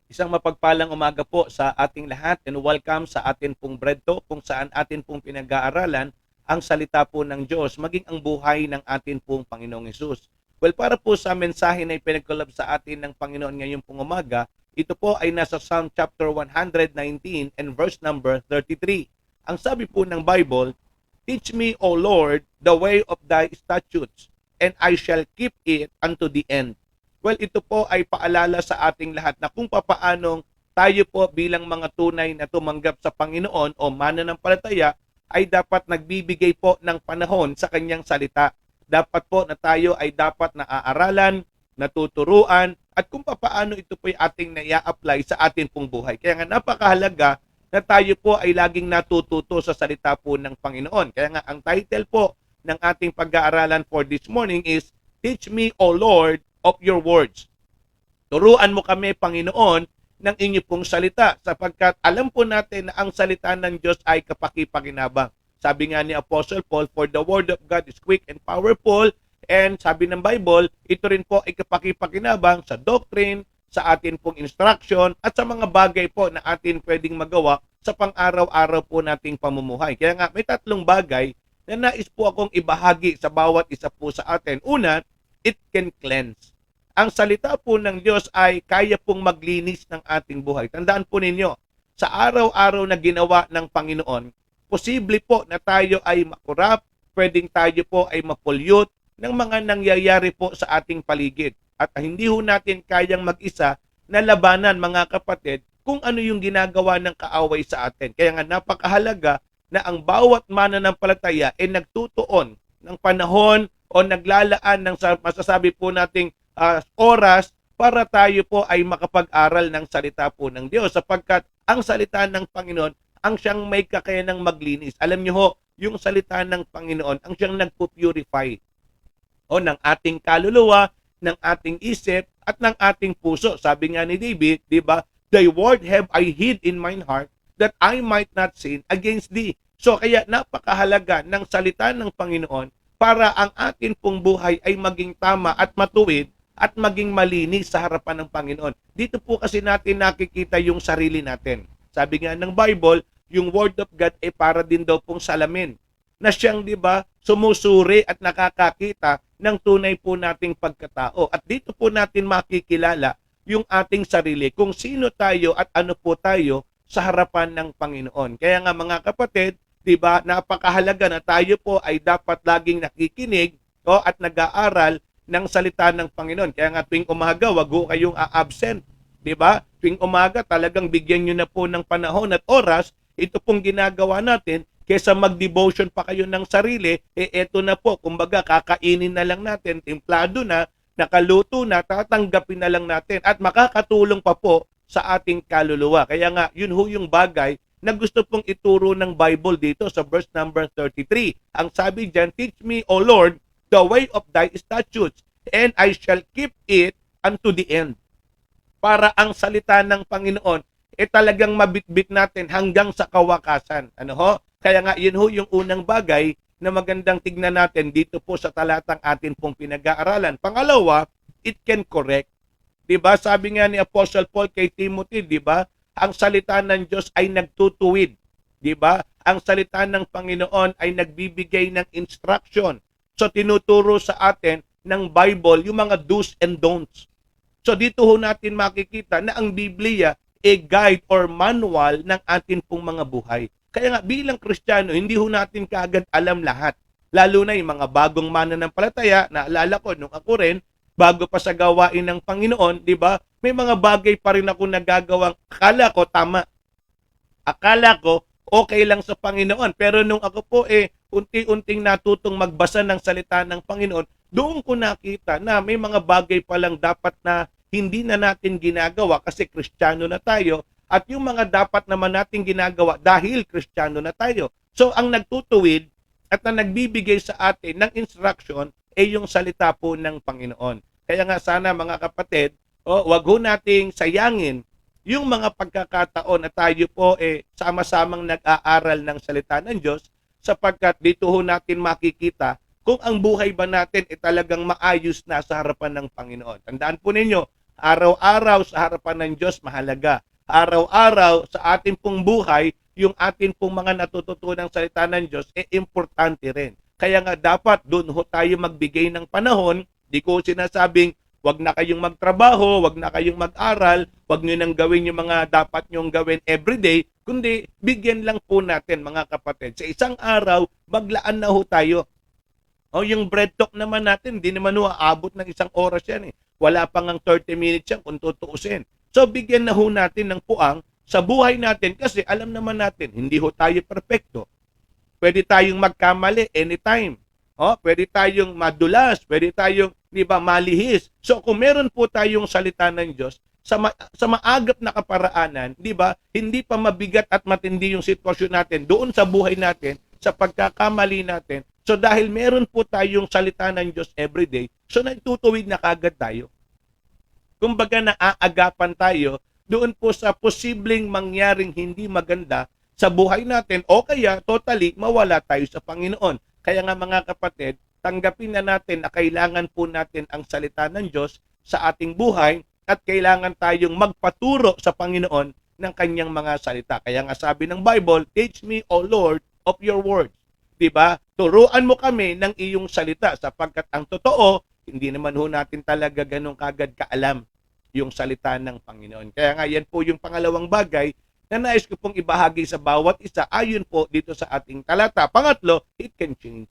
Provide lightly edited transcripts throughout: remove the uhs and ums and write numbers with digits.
Isang mapagpalang umaga po sa ating lahat and welcome sa atin pong Bread Talk kung saan atin pong pinag-aaralan ang salita po ng Diyos maging ang buhay ng atin pong Panginoong Hesus. Well, para po sa mensahe na ipinagkalab sa atin ng Panginoon ngayong pong umaga, ito po ay nasa Psalm chapter 119 and verse number 33. Ang sabi po ng Bible, "Teach me, O Lord, the way of thy statutes, and I shall keep it unto the end." Well, ito po ay paalala sa ating lahat na kung papaanong tayo po bilang mga tunay na tumanggap sa Panginoon o mananampalataya ay dapat nagbibigay po ng panahon sa kanyang salita. Dapat po na tayo ay dapat naaaralan, natuturuan, at kung papaano ito po ay ating naia-apply sa atin pong buhay. Kaya nga napakahalaga na tayo po ay laging natututo sa salita po ng Panginoon. Kaya nga ang title po ng ating pag-aaralan for this morning is Teach Me, O Lord, of your words. Turuan mo kami, Panginoon, ng inyo pong salita sapagkat alam po natin na ang salita ng Diyos ay kapaki-pakinabang. Sabi nga ni Apostle Paul, for the word of God is quick and powerful, and sabi ng Bible, ito rin po ay kapaki-pakinabang sa doctrine, sa atin pong instruction, at sa mga bagay po na atin pwedeng magawa sa pang-araw-araw po nating pamumuhay. Kaya nga may tatlong bagay na nais po akong ibahagi sa bawat isa po sa atin. Una, it can cleanse. Ang salita po ng Diyos ay kaya pong maglinis ng ating buhay. Tandaan po ninyo, sa araw-araw na ginawa ng Panginoon, posible po na tayo ay makurap, pwedeng tayo po ay mapollute ng mga nangyayari po sa ating paligid. At hindi ho natin kayang mag-isa na labanan, mga kapatid, kung ano yung ginagawa ng kaaway sa atin. Kaya nga napakahalaga na ang bawat mananampalataya ay nagtutuon ng panahon o naglalaan ng masasabi po nating oras para tayo po ay makapag-aral ng salita po ng Diyos sapagkat ang salita ng Panginoon ang siyang may kakayanang maglinis. Alam niyo ho, yung salita ng Panginoon ang siyang nagpo-purify o ng ating kaluluwa, ng ating isip at ng ating puso. Sabi nga ni David, di ba? Thy word have I hid in mine heart that I might not sin against thee. So kaya napakahalaga ng salita ng Panginoon para ang atin pong buhay ay maging tama at matuwid at maging malinis sa harapan ng Panginoon. Dito po kasi natin nakikita yung sarili natin. Sabi nga ng Bible, yung Word of God ay para din daw pong salamin na siyang, di ba, sumusuri at nakakakita ng tunay po nating pagkatao. At dito po natin makikilala yung ating sarili, kung sino tayo at ano po tayo sa harapan ng Panginoon. Kaya nga mga kapatid, di ba, napakahalaga na tayo po ay dapat laging nakikinig at nag-aaral ng salita ng Panginoon. Kaya nga tuwing umaga, wag ho kayong absent. Di ba? Tuwing umaga, talagang bigyan nyo na po ng panahon at oras. Ito pong ginagawa natin kaysa mag-devotion pa kayo ng sarili, eto na po, kumbaga kakainin na lang natin, templado na, nakaluto na, tatanggapin na lang natin at makakatulong pa po sa ating kaluluwa. Kaya nga, yun ho yung bagay na gusto pong ituro ng Bible dito sa verse number 33. Ang sabi dyan, teach me, O Lord, the way of thy statutes, and I shall keep it unto the end. Para ang salita ng Panginoon talagang mabitbit natin hanggang sa kawakasan. Ano ho? Kaya nga yun ho yung unang bagay na magandang tignan natin dito po sa talatang atin pong pinag-aaralan. Pangalawa, it can correct. 'Di ba? Sabi nga ni Apostle Paul kay Timothy, 'di ba? Ang salita ng Diyos ay nagtutuwid. 'Di ba? Ang salita ng Panginoon ay nagbibigay ng instruction. So tinuturo sa atin ng Bible yung mga do's and don'ts. So dito ho natin makikita na ang Biblia guide or manual ng atin pong mga buhay. Kaya nga bilang Kristiyano, hindi ho natin kaagad alam lahat. Lalo na yung mga bagong mananampalataya, naalala ko nung ako rin, bago pa sa gawain ng Panginoon, di ba? May mga bagay pa rin ako nagagawang akala ko tama. Akala ko okay lang sa Panginoon. Pero nung ako po unti-unting natutong magbasa ng salita ng Panginoon, doon ko nakita na may mga bagay pa lang dapat na hindi na natin ginagawa kasi Kristiyano na tayo at yung mga dapat naman natin ginagawa dahil Kristiyano na tayo. So ang nagtutuwid at na nagbibigay sa atin ng instruction ay yung salita po ng Panginoon. Kaya nga sana mga kapatid, wag ho nating sayangin yung mga pagkakataon na tayo po sama-samang nag-aaral ng salita ng Diyos sapagkat dito ho natin makikita kung ang buhay ba natin talagang maayos na sa harapan ng Panginoon. Tandaan po ninyo, Araw-araw sa harapan ng Diyos mahalaga. Araw-araw sa ating pong buhay, yung atin pong mga natututunang salita ng Diyos, importante rin. Kaya nga dapat doon ho tayo magbigay ng panahon. Di ko sinasabing wag na kayong magtrabaho, wag na kayong mag-aral, wag nyo nang gawin yung mga dapat nyong gawin everyday, kundi bigyan lang po natin mga kapatid. Sa isang araw, maglaan na ho tayo. O yung bread talk naman natin, di naman ho aabot ng isang oras yan eh. Wala pang ang 30 minutes yan kung tutuusin. So bigyan na ho natin ng puang sa buhay natin kasi alam naman natin, hindi ho tayo perfecto. Pwede tayong magkamali anytime. Pwede tayong madulas, pwede tayong, di ba, malihis. So kung meron po tayong salita ng Diyos, sa maagap na kaparaanan, di ba, hindi pa mabigat at matindi yung sitwasyon natin doon sa buhay natin, sa pagkakamali natin. So dahil meron po tayong salita ng Diyos everyday, so nagtutuwid na kagad tayo. Kumbaga naaagapan tayo doon po sa posibleng mangyaring hindi maganda sa buhay natin o kaya totally mawala tayo sa Panginoon. Kaya nga mga kapatid, tanggapin na natin na kailangan po natin ang salita ng Diyos sa ating buhay at kailangan tayong magpaturo sa Panginoon ng kanyang mga salita. Kaya nga sabi ng Bible, teach me, O Lord, of your words. Diba? Turuan mo kami ng iyong salita sapagkat ang totoo, hindi naman ho natin talaga ganun kagad kaalam yung salita ng Panginoon. Kaya nga yan po yung pangalawang bagay na nais ko pong ibahagi sa bawat isa ayon po dito sa ating talata. Pangatlo, it can change.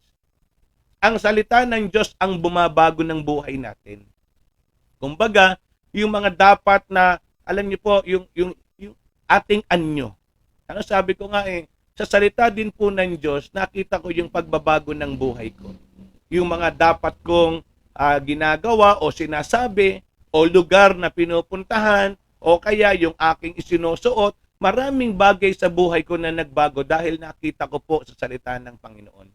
Ang salita ng Diyos ang bumabago ng buhay natin. Kumbaga, yung mga dapat na, alam niyo po, yung ating anyo. Ano sabi ko nga sa salita din po ng Diyos, nakita ko yung pagbabago ng buhay ko. Yung mga dapat kong ginagawa o sinasabi o lugar na pinupuntahan o kaya yung aking isinusuot, maraming bagay sa buhay ko na nagbago dahil nakita ko po sa salita ng Panginoon.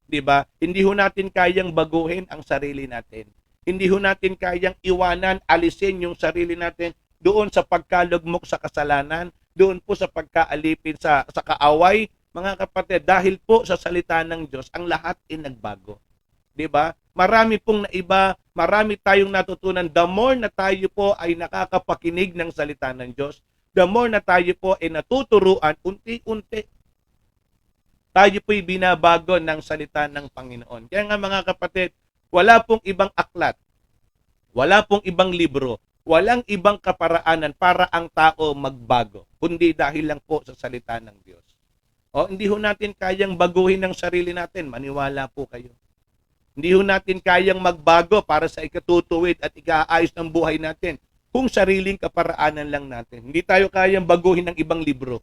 'Di ba? Hindi ho natin kayang baguhin ang sarili natin. Hindi ho natin kayang iwanan, alisin yung sarili natin doon sa pagkalugmok sa kasalanan, doon po sa pagkaalipin sa kaaway, mga kapatid, dahil po sa salita ng Diyos, ang lahat ay nagbago. 'Di ba? Marami pong naiba, marami tayong natutunan. The more na tayo po ay nakakapakinig ng salita ng Diyos, the more na tayo po ay natuturuan, unti-unti tayo po'y binabago ng salita ng Panginoon. Kaya nga mga kapatid, wala pong ibang aklat, wala pong ibang libro, walang ibang kaparaanan para ang tao magbago, kundi dahil lang po sa salita ng Diyos. Hindi ho natin kayang baguhin ng sarili natin, maniwala po kayo. Hindi ho natin kayang magbago para sa ikatutuwid at ikaayos ng buhay natin kung sariling kaparaanan lang natin. Hindi tayo kayang baguhin ng ibang libro.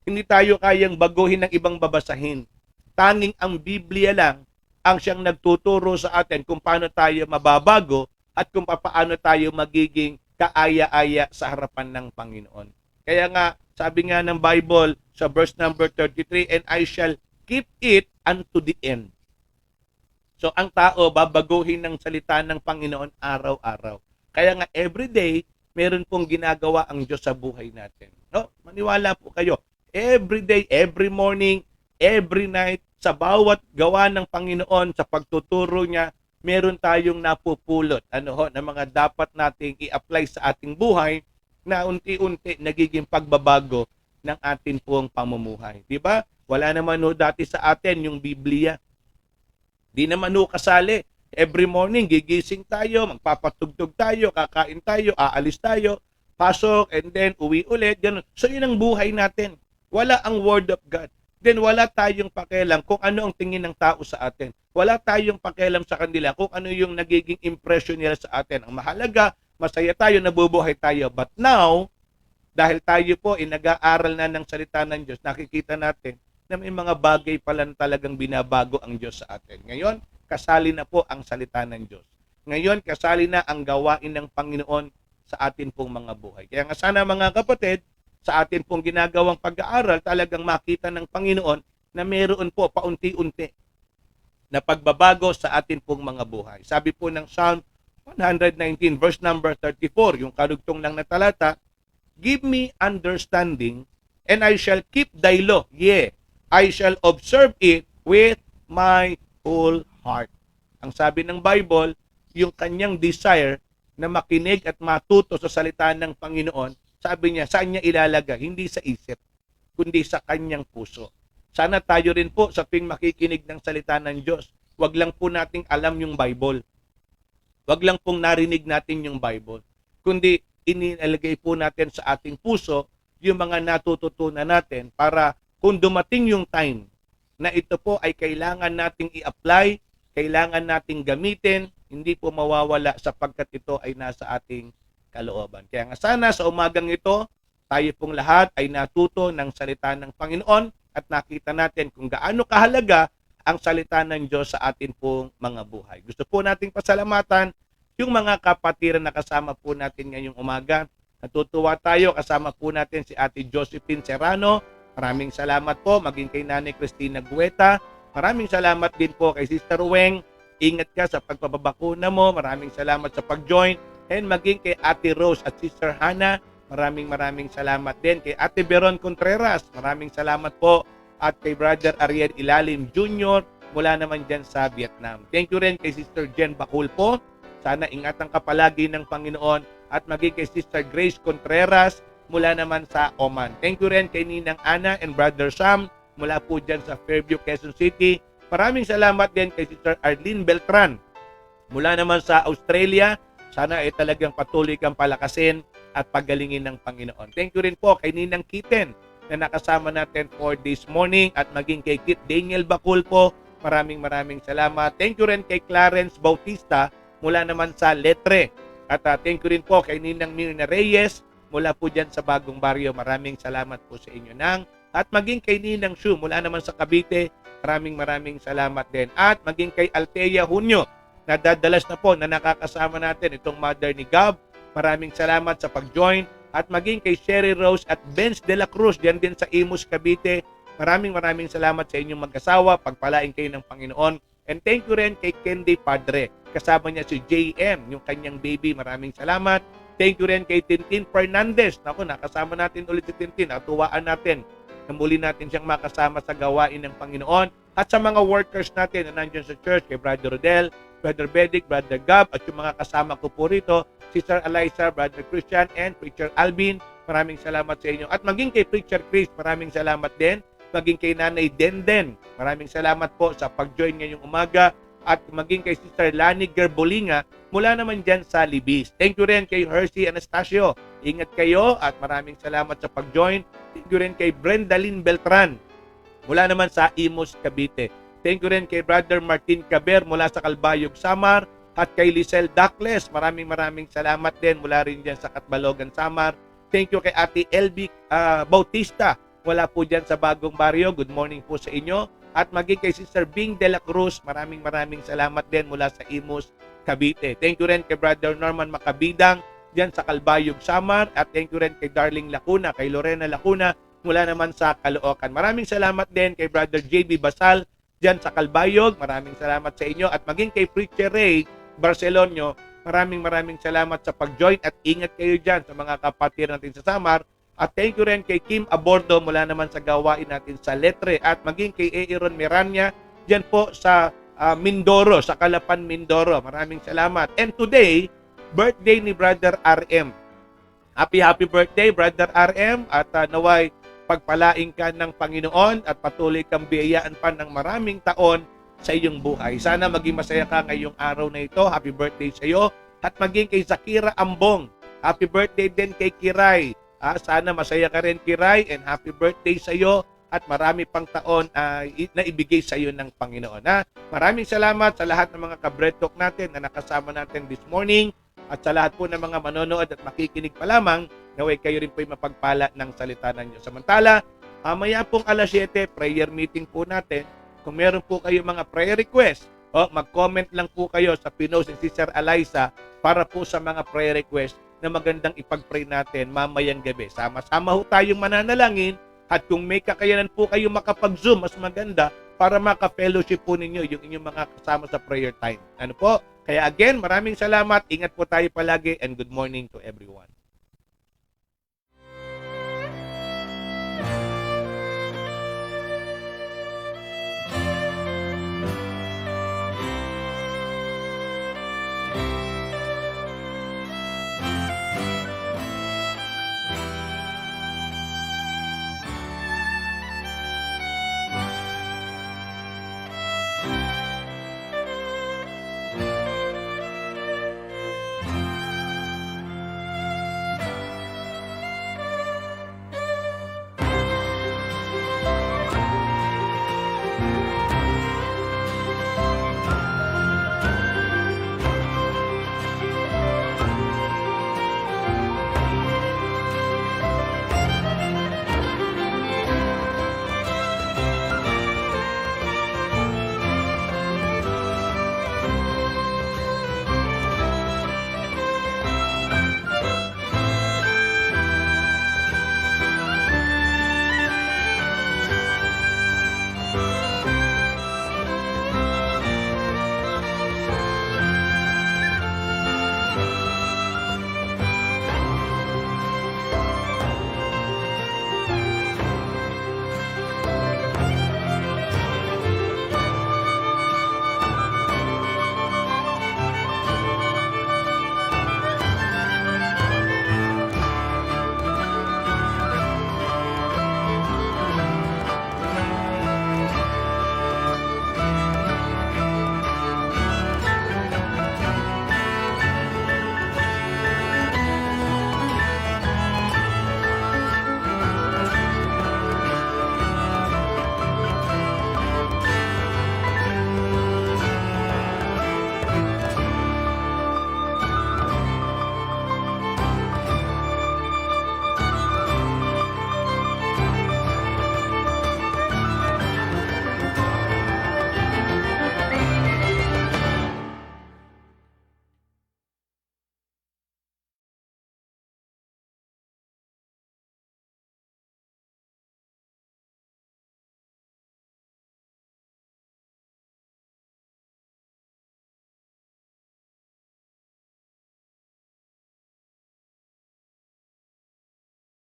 Hindi tayo kayang baguhin ng ibang babasahin. Tanging ang Biblia lang ang siyang nagtuturo sa atin kung paano tayo mababago at kung paano tayo magiging kaaya-aya sa harapan ng Panginoon. Kaya nga, sabi nga ng Bible sa verse number 33, and I shall keep it unto the end. So ang tao babaguhin ng salita ng Panginoon araw-araw. Kaya nga everyday, meron pong ginagawa ang Diyos sa buhay natin. No? Maniwala po kayo. Every day, every morning, every night, sa bawat gawa ng Panginoon, sa pagtuturo niya, meron tayong napupulot na mga dapat nating i-apply sa ating buhay na unti-unti nagiging pagbabago ng ating pong pamumuhay. Diba? Wala naman dati sa atin yung Biblia. Di naman kasali. Every morning, gigising tayo, magpapatugtog tayo, kakain tayo, aalis tayo, pasok, and then uwi ulit. Ganun. So yun ang buhay natin. Wala ang Word of God. Then wala tayong pakialam kung ano ang tingin ng tao sa atin. Wala tayong pakialam sa kanila kung ano yung nagiging impression nila sa atin. Ang mahalaga, masaya tayo, nabubuhay tayo. But now, dahil tayo po nag-aaral na ng salita ng Diyos, nakikita natin na may mga bagay pala talagang binabago ang Diyos sa atin. Ngayon, kasali na po ang salita ng Diyos. Ngayon, kasali na ang gawain ng Panginoon sa atin pong mga buhay. Kaya nga sana mga kapatid, sa atin pong ginagawang pag-aaral, talagang makita ng Panginoon na meron po paunti-unti na pagbabago sa atin pong mga buhay. Sabi po ng Psalm 119 verse number 34, yung karugtong lang na talata, give me understanding and I shall keep thy law. Yea, I shall observe it with my whole heart. Ang sabi ng Bible, yung kanyang desire na makinig at matuto sa salita ng Panginoon, sabi niya, saan niya ilalagay? Hindi sa isip, kundi sa kanyang puso. Sana tayo rin po sa tuwing makikinig ng salita ng Diyos, wag lang po nating alam yung Bible. Wag lang pong narinig natin yung Bible, kundi inilalagay po natin sa ating puso yung mga natututunan natin para kung dumating yung time na ito po ay kailangan nating i-apply, kailangan nating gamitin, hindi po mawawala sapagkat ito ay nasa ating kalooban. Kaya nga sana sa umagang ito, tayo pong lahat ay natuto ng salita ng Panginoon at nakita natin kung gaano kahalaga ang salita ng Diyos sa atin pong mga buhay. Gusto po nating pasalamatan yung mga kapatiran na kasama po natin ngayong umaga. Natutuwa tayo, kasama po natin si Ate Josephine Serrano. Maraming salamat po, maging kay Nanay Cristina Gueta. Maraming salamat din po kay Sister Weng. Ingat ka sa pagpapabakuna mo. Maraming salamat sa pag-join. And maging kay Ate Rose at Sister Hannah. Maraming salamat din kay Ate Beron Contreras. Maraming salamat po. At kay Brother Ariel Ilalim Jr. mula naman dyan sa Vietnam. Thank you rin kay Sister Jen Bakul po. Sana ingatan ka palagi ng Panginoon. At maging kay Sister Grace Contreras mula naman sa Oman. Thank you rin kay Ninang Ana and Brother Sam mula po dyan sa Fairview, Quezon City. Maraming salamat din kay Sister Arlene Beltran mula naman sa Australia. Sana ay talagang patuloy kang palakasin at pagalingin ng Panginoon. Thank you rin po kay Ninang Kiten na nakasama natin for this morning at maging kay Kit Daniel Bakul po. Maraming salamat. Thank you rin kay Clarence Bautista mula naman sa Letre. At thank you rin po kay Ninang Mirna Reyes mula po dyan sa Bagong Baryo. Maraming salamat po sa inyo nang. At maging kay Ninang Shu mula naman sa Cavite. Maraming salamat din. At maging kay Althea Junio na dadalas na po na nakakasama natin itong mother ni Gab. Maraming salamat sa pag-join. At maging kay Sherry Rose at Benz de la Cruz diyan din sa Imus, Cavite. Maraming salamat sa inyong mag-asawa. Pagpalain kayo ng Panginoon. And thank you rin kay Kendi Padre. Kasama niya si JM, yung kanyang baby. Maraming salamat. Thank you rin kay Tintin Fernandez. Naku, nakasama natin ulit si Tintin. Natuwaan natin na muli natin siyang makasama sa gawain ng Panginoon. At sa mga workers natin na nandiyan sa church, kay Brother Rodel, Brother Bedic, Brother Gab, at yung mga kasama ko po rito, Sister Eliza, Brother Christian, and Preacher Alvin. Maraming salamat sa inyo. At maging kay Preacher Chris, maraming salamat din. Maging kay Nanay Denden, maraming salamat po sa pag-join ngayong umaga. At maging kay Sister Lani Gerbolinga, mula naman dyan sa Libis. Thank you rin kay Hershey Anastasio. Ingat kayo at maraming salamat sa pag-join. Thank you rin kay Brenda Lynn Beltran, mula naman sa Imus, Cavite. Thank you rin kay Brother Martin Caber mula sa Calbayog, Samar. At kay Lisel Dakles, maraming salamat din mula rin dyan sa Katbalogan, Samar. Thank you kay Ate LB Bautista, wala po dyan sa Bagong Baryo. Good morning po sa inyo. At maging kay Sister Bing de la Cruz, maraming salamat din mula sa Imus, Cavite. Thank you rin kay Brother Norman Macabidang dyan sa Calbayog, Samar. At thank you rin kay Darling Lacuna, kay Lorena Lacuna mula naman sa Caloocan. Maraming salamat din kay Brother JB Basal dyan sa Calbayog. Maraming salamat sa inyo. At maging kay Preacher Ray Barcelonio, maraming salamat sa pag-join at ingat kayo dyan sa mga kapatid natin sa Samar. At thank you rin kay Kim Abordo mula naman sa gawain natin sa Letre. At maging kay Aaron Miranya dyan po sa Mindoro, sa Calapan, Mindoro. Maraming salamat. And today, birthday ni Brother RM. Happy birthday, Brother RM. At naway pagpalain ka ng Panginoon at patuloy kang biyayaan pa ng maraming taon sa iyong buhay. Sana maging masaya ka ngayong araw na ito. Happy birthday sa iyo. At maging kay Zakira Ambong. Happy birthday din kay Kiray. Sana masaya ka rin, Kiray, and happy birthday sa iyo at marami pang taon na ibigay sa iyo ng Panginoon. Maraming salamat sa lahat ng mga kabretok natin na nakasama natin this morning at sa lahat po ng mga manonood at makikinig pa lamang, naway kayo rin po mapagpala ng salita ng Diyos. Samantala, mamaya pong alas 7, prayer meeting po natin. Kung meron po kayo mga prayer request, mag-comment lang po kayo sa pinost ni Sister Eliza para po sa mga prayer request na magandang ipag-pray natin mamayang gabi. Sama-sama ho tayong mananalangin at kung may kakayanan po kayo makapag-zoom, mas maganda para maka-fellowship po ninyo yung inyong mga kasama sa prayer time. Ano po? Kaya again, maraming salamat. Ingat po tayo palagi and good morning to everyone.